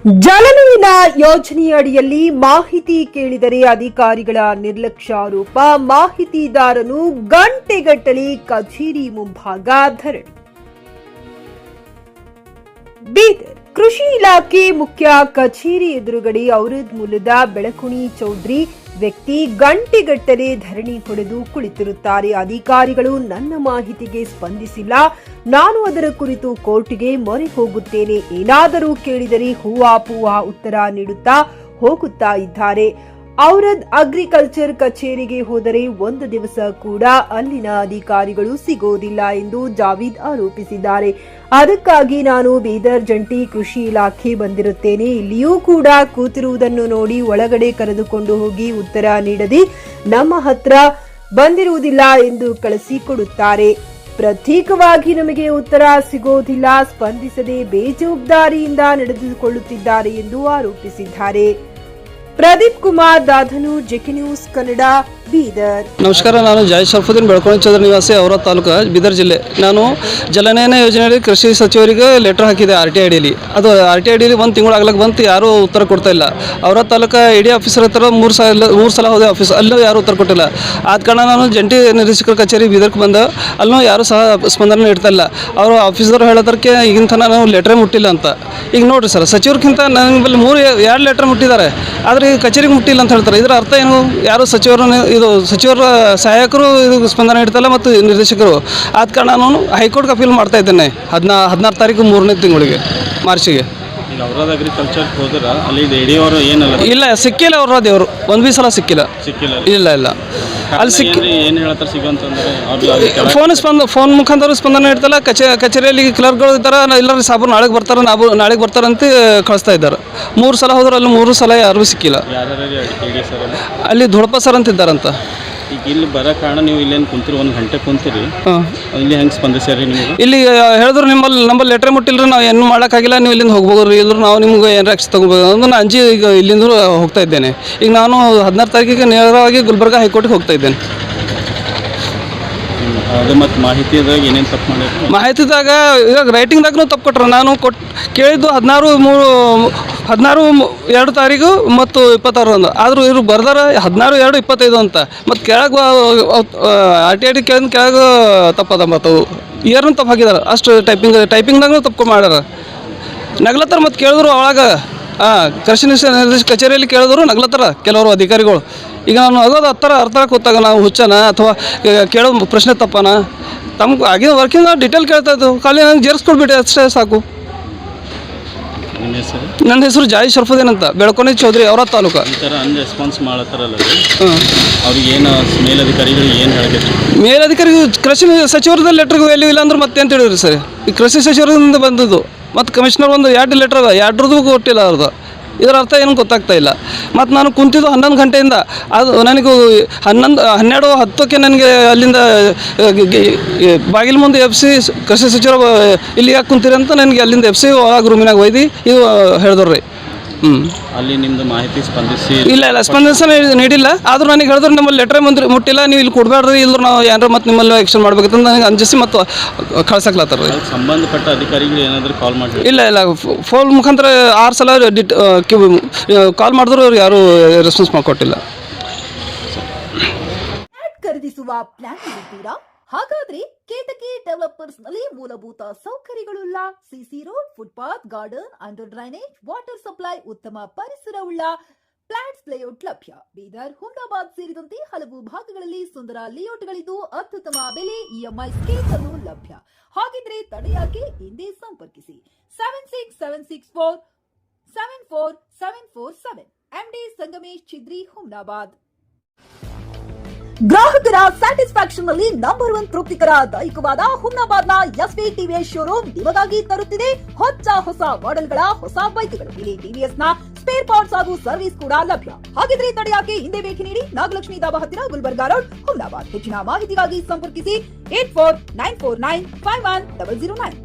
ಜಲನಯನ ಯೋಜನೆಯಡಿಯಲ್ಲಿ ಮಾಹಿತಿ ಕೇಳಿದರೆ ಅಧಿಕಾರಿಗಳ ನಿರ್ಲಕ್ಷ್ಯ ಆರೋಪ. ಮಾಹಿತಿದಾರನು ಗಂಟೆಗಟ್ಟಲೆ ಕಚೇರಿ ಮುಂಭಾಗ ಧರಣಿ. ಬೀದರ್ ಕೃಷಿ ಇಲಾಖೆ ಮುಖ್ಯ ಕಚೇರಿ ಎದುರುಗಡೆ ಔರದ್ ಮೂಲದ ಬೆಳಕುಣಿ ಚೌಧರಿ ವ್ಯಕ್ತಿ ಗಂಟೆಗಟ್ಟಲೆ ಧರಣಿ ಹೊಡೆದು ಕುಳಿತಿರುತ್ತಾರೆ. ಅಧಿಕಾರಿಗಳು ನನ್ನ ಮಾಹಿತಿಗೆ ಸ್ಪಂದಿಸಿಲ್ಲ, ನಾನು ಅದರ ಕುರಿತು ಕೋರ್ಟ್ಗೆ ಮೊರೆ ಹೋಗುತ್ತೇನೆ, ಏನಾದರೂ ಕೇಳಿದರೆ ಹೂವಾ ಪೂವಾ ಉತ್ತರ ನೀಡುತ್ತಾ ಹೋಗುತ್ತಾ ಇದ್ದಾರೆ. ಔರದ್ ಅಗ್ರಿಕಲ್ಚರ್ ಕಚೇರಿಗೆ ಹೋದರೆ ಒಂದು ದಿವಸ ಕೂಡ ಅಲ್ಲಿನ ಅಧಿಕಾರಿಗಳು ಸಿಗೋದಿಲ್ಲ ಎಂದು ಜಾವೀದ್ ಆರೋಪಿಸಿದ್ದಾರೆ. ಅದಕ್ಕಾಗಿ ನಾನು ಬೀದರ್ ಜಂಟಿ ಕೃಷಿ ಇಲಾಖೆ ಬಂದಿರುತ್ತೇನೆ. ಇಲ್ಲಿಯೂ ಕೂಡ ಕೂತಿರುವುದನ್ನು ನೋಡಿ ಒಳಗಡೆ ಕರೆದುಕೊಂಡು ಹೋಗಿ ಉತ್ತರ ನೀಡದೆ ನಮ್ಮ ಹತ್ರ ಬಂದಿರುವುದಿಲ್ಲ ಎಂದು ಕಳಿಸಿಕೊಡುತ್ತಾರೆ. ಪ್ರತ್ಯೇಕವಾಗಿ ನಮಗೆ ಉತ್ತರ ಸಿಗೋದಿಲ್ಲ, ಸ್ಪಂದಿಸದೆ ಬೇಜವಾಬ್ದಾರಿಯಿಂದ ನಡೆದುಕೊಳ್ಳುತ್ತಿದ್ದಾರೆ ಎಂದು ಆರೋಪಿಸಿದ್ದಾರೆ. Pradeep Kumar Dadhanur, JK news Kannada, Bidar. ನಮಸ್ಕಾರ, ನಾನು ಜಾಯ್ ಶರಫುದ್ದೀನ್ ಬೆಳಕೋಣಿ ಚೌಧರಿ ನಿವಾಸಿ, ಔರದ್ ತಾಲೂಕು, ಬೀದರ್ ಜಿಲ್ಲೆ. ನಾನು ಜಲನಯನ ಯೋಜನೆಯಲ್ಲಿ ಕೃಷಿ ಸಚಿವರಿಗೆ ಲೆಟರ್ ಹಾಕಿದೆ RTI ಡಿಲಿ. ಅದು RTI ಡಿಲಿ ಒಂದು ತಿಂಗಳು ಆಗ್ಲಕ್ಕೆ ಬಂತು, ಯಾರೂ ಉತ್ತರ ಕೊಡ್ತಾ ಇಲ್ಲ. ಔರದ್ ತಾಲೂಕು IDA ಆಫೀಸರ್ ಹತ್ರ ಮೂರು ಸಲ ಹೋದೆ ಆಫೀಸ್, ಅಲ್ಲೂ ಯಾರೂ ಉತ್ತರ ಕೊಟ್ಟಿಲ್ಲ. ಆದ ಕಾರಣ ನಾನು ಜಂಟಿ ನಿರ್ದೇಶಕರ ಕಚೇರಿ ಬೀದರ್ಗೆ ಬಂದ, ಅಲ್ಲೂ ಯಾರೂ ಸಹ ಸ್ಪಂದನೆ ನೀಡ್ತಾ ಇಲ್ಲ. ಅವರು ಆಫೀಸರ್ ಹೇಳೋದಕ್ಕೆ ಈಗಿನ ತನಕ ನಾವು ಲೆಟ್ರೇ ಮುಟ್ಟಿಲ್ಲ ಅಂತ. ಈಗ ನೋಡಿರಿ ಸರ್, ಸಚಿವರಿಗಿಂತ ನನಗೆ ಬಲ್ಲಿ ಎರಡು ಲೆಟರ್ ಮುಟ್ಟಿದ್ದಾರೆ, ಆದರೆ ಈಗ ಕಚೇರಿಗೆ ಮುಟ್ಟಿಲ್ಲ ಅಂತ ಹೇಳ್ತಾರೆ. ಇದರ ಅರ್ಥ ಏನು? ಯಾರು ಸಚಿವರ ಸಹಾಯಕರು ಇದು ಸ್ಪಂದನೆ ನೀಡ್ತಲ್ಲ ಮತ್ತು ನಿರ್ದೇಶಕರು. ಆದ ಕಾರಣ ನಾನು ಹೈಕೋರ್ಟ್ಗೆ ಅಪೀಲ್ ಮಾಡ್ತಾ ಇದ್ದೇನೆ 16 ತಾರೀಕು 3ನೇ ತಿಂಗಳಿಗೆ, ಮಾರ್ಚಿಗೆ. ಔರದ್ ಅಗ್ರಿಕಲ್ಚರ್ ಹೋದ್ರ ಅಲ್ಲಿ ಅವರು ಏನಲ್ಲ ಇಲ್ಲ, ಸಿಕ್ಕಿಲ್ಲ. ಔರದ್ ಅವರು ಒಂದು ಬಿ ಸಲ ಸಿಕ್ಕಿಲ್ಲ. ಇಲ್ಲ ಅಲ್ಲಿ ಏನು ಹೇಳ್ತಾರೆ ಸಿಗೋಂತಂದ್ರೆ ಫೋನ್ ಮುಖಾಂತರ ಸ್ಪಂದನೆ ನೀಡ್ತಲ್ಲ. ಕಚೇರಿಯಲ್ಲಿ ಕ್ಲರ್ಕ್ಗಳು ಇದ್ದಾರೆ, ಎಲ್ಲರೂ ಸಾಬರು ನಾಳೆಗೆ ಬರ್ತಾರೆ, ನಾಳೆಗೆ ಬರ್ತಾರಂತ ಕಳಿಸ್ತಾ ಇದ್ದಾರೆ. 3 ಸಲ ಹೋದ್ರೆ ಅಲ್ಲಿ 3 ಸಲ ಯಾರಿಗೂ ಸಿಕ್ಕಿಲ್ಲ. ಅಲ್ಲಿ ಧುಳಪ ಸರ್ ಅಂತ ಇದ್ದಾರಂತ. ಈಗ ಇಲ್ಲಿ ಬರೋ ಕಾರಣ ನೀವು ಇಲ್ಲೇನು ಕುಂತೀರಿ, 1 ಗಂಟೆ ಕುಂತೀರಿ, ಇಲ್ಲಿ ಹೆಂಗೆ ಸ್ಪಂದಿಸ್ಯಾರಿ ನೀವು? ಇಲ್ಲಿ ಹೇಳಿದ್ರು ನಮ್ಮಲ್ಲಿ ಲೆಟ್ರ್ ಮುಟ್ಟಿಲ್ರಿ, ನಾವು ಏನು ಮಾಡೋಕ್ಕಾಗಿಲ್ಲ, ನೀವು ಇಲ್ಲಿಂದ ಹೋಗ್ಬೋದ್ರಿ, ಇಲ್ಲರೂ ನಾವು ನಿಮ್ಗೆ ಏನು ಆಕ್ಷನ್ ತಗೋಬೋದು ಅಂದ್ರೆ ನಾನು ಅಂಜಿ ಈಗ ಇಲ್ಲಿಂದ ಹೋಗ್ತಾ ಇದ್ದೇನೆ. ಈಗ ನಾನು 16 ತಾರೀಕಿಗೆ ನೇರವಾಗಿ ಗುಲ್ಬರ್ಗ ಹೈಕೋರ್ಟ್ಗೆ ಹೋಗ್ತಾ ಇದ್ದೇನೆ. ಅದು ಮತ್ತು ಮಾಹಿತಿದಾಗ ಏನೇನು ತಪ್ಪು ಮಾಡಿರಿ? ಮಾಹಿತಿದಾಗ ಇವಾಗ ರೈಟಿಂಗ್ದಾಗೂ ತಪ್ಪು ಕೊಟ್ರೆ. ನಾನು ಕೇಳಿದ್ದು 16/2 ತಾರೀಕು ಮತ್ತು 26 ಆದರೂ ಇವರು ಬರ್ದಾರ 16/2/25 ಅಂತ. ಮತ್ತು ಕೆಳಗೆ RTI ಕೇಳಿದ ಕೆಳಗೆ ತಪ್ಪದ, ಮತ್ತು ಇಯರ್ನು ತಪ್ಪು ಹಾಕಿದಾರೆ. ಅಷ್ಟು ಟೈಪಿಂಗ್ದಾಗೂ ತಪ್ಪು ಮಾಡ್ಯಾರ. ನಗ್ಲತ್ತಾರ. ಮತ್ತು ಕೇಳಿದ್ರು ಅವಾಗ ಕೃಷಿ ನಿರ್ದೇಶಕ ಕಚೇರಿಯಲ್ಲಿ ಕೇಳಿದ್ರು ನಗ್ಲತ್ತಾರ ಕೆಲವರು ಅಧಿಕಾರಿಗಳು. ಈಗ ನಾನು ಆಗೋದು ಅರ್ಥ ಕೂತಾಗ ನಾವು ಹುಚ್ಚನ ಅಥವಾ ಕೇಳೋ ಪ್ರಶ್ನೆ ತಪ್ಪನ? ತಮ್ಗೆ ಆಗಿನ ವರ್ಕಿಂಗ್ ಡೀಟೇಲ್ ಕೇಳ್ತಾ ಇದ್ದು, ಖಾಲಿ ನಂಗೆ ಜೇರಿಸ್ಕೊಡ್ಬಿಟ್ಟೆ, ಅಷ್ಟೇ ಸಾಕು. ನನ್ನ ಹೆಸರು ಜಾಯ್ ಶರಫುದ್ದೀನ್ ಅಂತ, ಬೆಳಕೋಣಿ ಚೌಧರಿ, ಔರದ್ ತಾಲೂಕು. ಈ ಥರ ರೆಸ್ಪಾನ್ಸ್ ಮಾಡತ್ತಾರಲ್ಲ, ಅವ್ರಿಗೆ ಏನು ಮೇಲಧಿಕಾರಿಗಳು ಏನು ಹೇಳಿದ್ರು? ಮೇಲಧಿಕಾರಿಗಳು ಕೃಷಿ ಸಚಿವರದ ಲೆಟ್ರಿಗೆ ವ್ಯಾಲ್ಯೂ ಇಲ್ಲ ಅಂದ್ರೆ ಮತ್ತೆ ಅಂತ ಹೇಳಿದ್ರಿ ಸರ್. ಈ ಕೃಷಿ ಸಚಿವರಿಂದ ಬಂದದ್ದು, ಮತ್ತು ಕಮಿಷನರ್ ಒಂದು 2 ಲೆಟ್ರ್ ಅದ, 2ರದ್ದು ಕೊಟ್ಟಿಲ್ಲ ಅವ್ರದ್ದು. ಇದರ ಅರ್ಥ ಏನು ಗೊತ್ತಾಗ್ತಾ ಇಲ್ಲ. ಮತ್ತು ನಾನು ಕುಂತಿದ್ದು 11 ಗಂಟೆಯಿಂದ. ಅದು ನನಗೂ 12:10ಕ್ಕೆ ನನಗೆ ಅಲ್ಲಿಂದ ಬಾಗಿಲು ಮುಂದೆ ಎಬ್ಸಿ ಕೃಷಿ ಸಚಿವರು ಇಲ್ಲಿ ಯಾಕೆ ಕುಂತೀರಿ ಅಂತ ನನಗೆ ಅಲ್ಲಿಂದ ಎಬ್ಸಿ ಒಳಗೆ ರೂಮಿನಾಗ ಒಯ್ದು ಇದು ಹೇಳಿದ್ರಿ. ಅಲ್ಲಿ ನಿಮ್ಮದು ಮಾಹಿತಿ ಸ್ಪಂದಿಸಿ ಇಲ್ಲ ಸ್ಪಂದನೆ ನೀಡಿಲ್ಲ. ಆದರೂ ನನಗೆ ಹೇಳಿದ್ರು ನಿಮ್ಮಲ್ಲಿ ಲೆಟ್ರೇ ಮುಟ್ಟಿಲ್ಲ, ನೀವು ಇಲ್ಲಿ ಕೊಡಬೇಡ್ರಿ, ಇಲ್ಲರೂ ನಾವು ಏನಾರು ಮತ್ತು ನಿಮ್ಮಲ್ಲಿ ಆ್ಯಕ್ಷನ್ ಮಾಡ್ಬೇಕಂತ ನನಗೆ ಅಂಜಿಸಿ ಮತ್ತು ಕಳ್ಸಕ್ಲತ್ತಾರ. ಸಂಬಂಧಪಟ್ಟ ಅಧಿಕಾರಿಗಳು ಏನಾದರೂ ಕಾಲ್ ಮಾಡಿ? ಇಲ್ಲ ಫೋನ್ ಮುಖಾಂತರ 6 ಸಲ ಕಾಲ್ ಮಾಡಿದ್ರು ಅವ್ರು ಯಾರೂ ರೆಸ್ಪಾನ್ಸ್ ಮಾಡಿಕೊಟ್ಟಿಲ್ಲ. ಖರೀದಿಸುವ ಪ್ಲಾನ್ ಇರುತ್ತೀರಾ? ಹಾಗಾದ್ರೆ ಕೇತಕಿ ಡೆವಲಪರ್ಸ್ ನಲ್ಲಿ ಮೂಲಭೂತ ಸೌಕರ್ಯಗಳುಳ್ಳ CC road, footpath, garden, under drainage, water supply, ಉತ್ತಮ ಪರಿಸರವುಳ್ಳ ಫ್ಲಾಟ್ಸ್ ಲೇಔಟ್ ಲಭ್ಯ. ಬೀದರ್, ಹುಮ್ನಾಬಾದ್ ಸೇರಿದಂತೆ ಹಲವು ಭಾಗಗಳಲ್ಲಿ ಸುಂದರ ಲೇಔಟ್ಗಳಿದ್ದು ಅತ್ಯುತ್ತಮ ಬೆಲೆ, EMI ಸ್ಕೀಮ್ಸ್ ಅನ್ನು ಲಭ್ಯ. ಹಾಗಿದ್ರೆ ತಡೆಯಾಕೆ? ಹಿಂದೆ ಸಂಪರ್ಕಿಸಿ 7676474747 MD ಸಂಗಮೇಶ್ ಚಿದ್ರಿ, ಹುಮ್ನಾಬಾದ್. ಗ್ರಾಹಕರ ಸ್ಯಾಟಿಸ್ಫ್ಯಾಕ್ಷನ್ ನಲ್ಲಿ ನಂಬರ್ 1 ತೃಪ್ತಿಕರ ದೈಹಿಕವಾದ ಹುಮ್ನಾಬಾದ್ನ SV TVS ಶೋರೂಮ್ ನಿಮಗಾಗಿ ತರುತ್ತಿದೆ ಹೊಸ ಮಾಡೆಲ್ಗಳ ಹೊಸ ಬೈಕ್ಗಳು. ಇಲ್ಲಿ TVS ನ ಸ್ಪೇರ್ ಪಾರ್ಟ್ಸ್ ಹಾಗೂ ಸರ್ವಿಸ್ ಕೂಡ ಲಭ್ಯ. ಹಾಗಿದ್ರೆ ತಡೆಯಾಕೆ? ಹಿಂದೆ ಭೇಟಿ ನೀಡಿ, ನಾಗಲಕ್ಷ್ಮಿ ಧಾಬಾ ಹತ್ತಿರ, ಗುಲ್ಬರ್ಗಾ ರೋಡ್, ಹುಮ್ನಾಬಾದ್. ಹೆಚ್ಚಿನ ಮಾಹಿತಿಗಾಗಿ ಸಂಪರ್ಕಿಸಿ 8494951009.